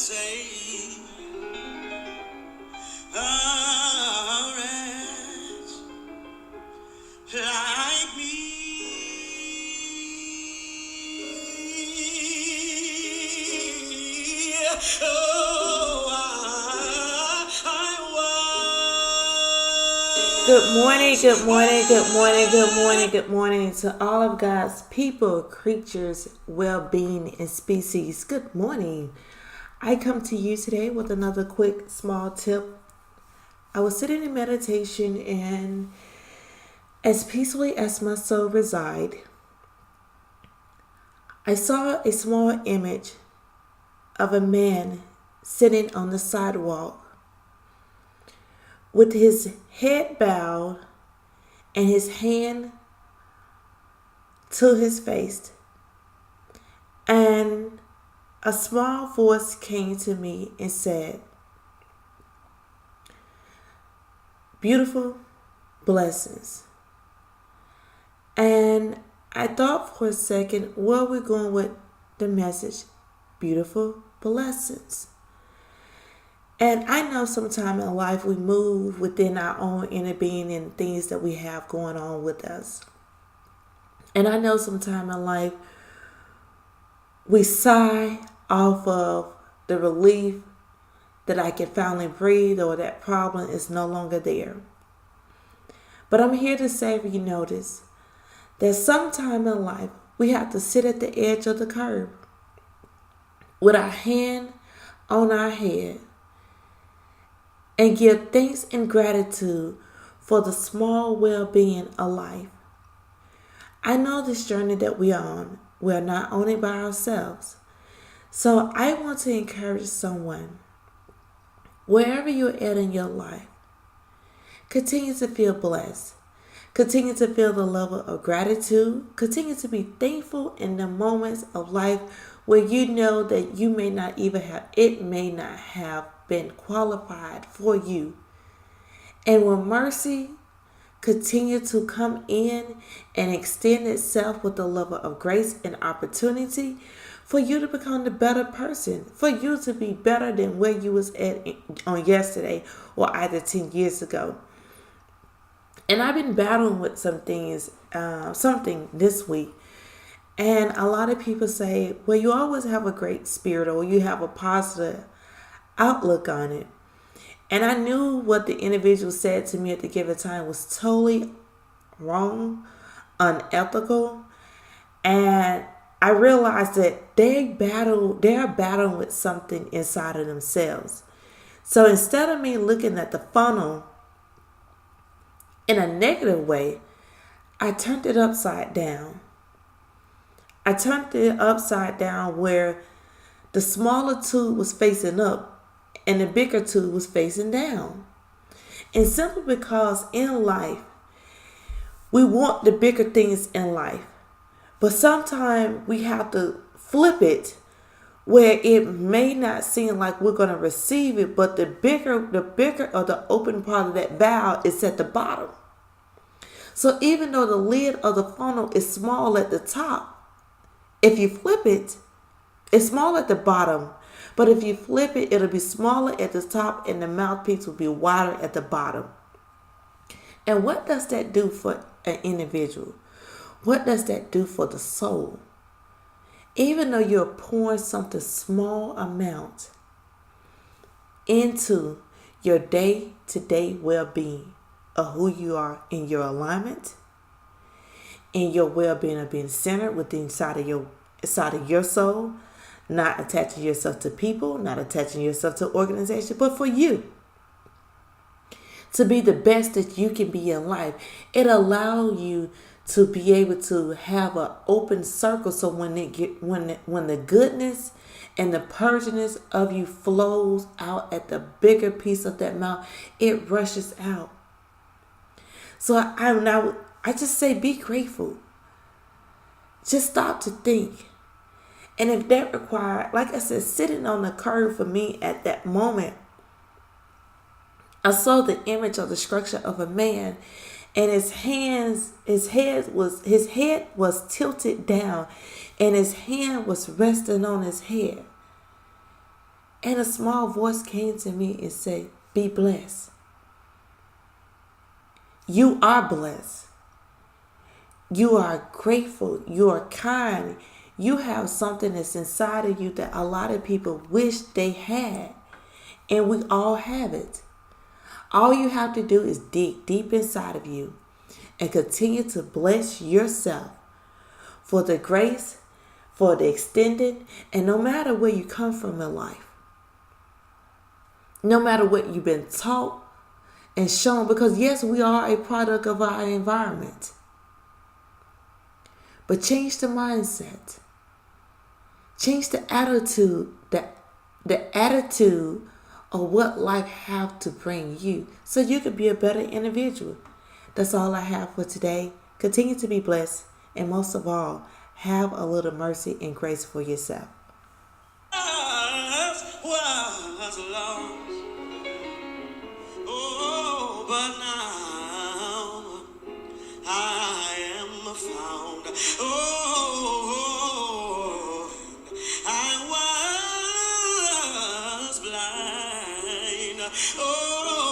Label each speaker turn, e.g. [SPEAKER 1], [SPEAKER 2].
[SPEAKER 1] say the rest like me. Oh,
[SPEAKER 2] Good morning, good morning, good morning, good morning, good morning to all of God's people, creatures, well-being, and species. Good morning. I come to you today with another quick, small tip. I was sitting in meditation, and as peacefully as my soul reside, I saw a small image of a man sitting on the sidewalk with his head bowed and his hand to his face. And a small voice came to me and said, "Beautiful blessings." And I thought for a second, where are we going with the message? Beautiful blessings. And I know sometime in life we move within our own inner being and things that we have going on with us. And I know sometime in life we sigh off of the relief that I can finally breathe or that problem is no longer there. But I'm here to say, you notice that sometime in life we have to sit at the edge of the curve with our hand on our head and give thanks and gratitude for the small well-being of life. I know this journey that we're on, we're not on it by ourselves. So I want to encourage someone, wherever you're at in your life, continue to feel blessed. Continue to feel the level of gratitude. Continue to be thankful in the moments of life where you know that you may not even have, it may not have been qualified for you. And when mercy continue to come in and extend itself with the level of grace and opportunity for you to become the better person, for you to be better than where you was at on yesterday or either 10 years ago. And I've been battling with something this week. And a lot of people say, well, you always have a great spirit or you have a positive outlook on it. And I knew what the individual said to me at the given time was totally wrong, unethical. And I realized that they're battling with something inside of themselves. So instead of me looking at the funnel in a negative way, I turned it upside down. I turned it upside down where the smaller tube was facing up and the bigger tube was facing down. And simply because in life, we want the bigger things in life. But sometimes we have to flip it where it may not seem like we're going to receive it, but the bigger or the open part of that valve is at the bottom. So even though the lid of the funnel is small at the top, if you flip it, it's small at the bottom. But if you flip it, it'll be smaller at the top and the mouthpiece will be wider at the bottom. And what does that do for an individual? What does that do for the soul? Even though you're pouring something small amount into your day-to-day well-being of who you are in your alignment, in your well-being of being centered within inside of your soul, not attaching yourself to people, not attaching yourself to organization, but for you to be the best that you can be in life. It allows you to be able to have an open circle, so when the goodness and the purginess of you flows out at the bigger piece of that mouth, it rushes out. So I just say, be grateful. Just stop to think. And if that required, like I said, sitting on the curve for me at that moment, I saw the image of the structure of a man, and his head was tilted down, and his hand was resting on his head. And a small voice came to me and said, be blessed. You are blessed. You are grateful. You are kind. You have something that's inside of you that a lot of people wish they had. And we all have it. All you have to do is dig deep inside of you and continue to bless yourself for the grace, for the extended, and no matter where you come from in life, no matter what you've been taught and shown, because yes, we are a product of our environment. But change the mindset. Change the attitude, the attitude of what life have to bring you so you can be a better individual. That's all I have for today. Continue to be blessed, and most of all, have a little mercy and grace for yourself.
[SPEAKER 1] Was lost. Oh, but now I am found. Oh, I was blind. Oh,